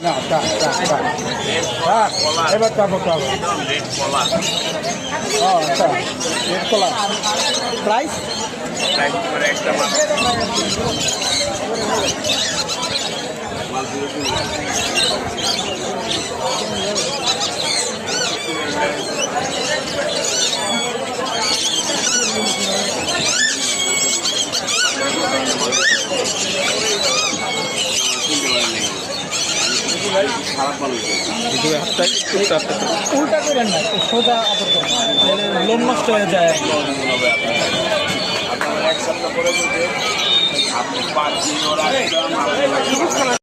না এবার চাপতে হবে। ও আচ্ছা, রেড কলা প্রাইস একটা মাছ উল্টা করেন না, সোজা আদর করেন, লোম নষ্ট হয়ে যায়। আপনার এক সপ্তাহ পরে যদি আপনি 5 দিন ওরা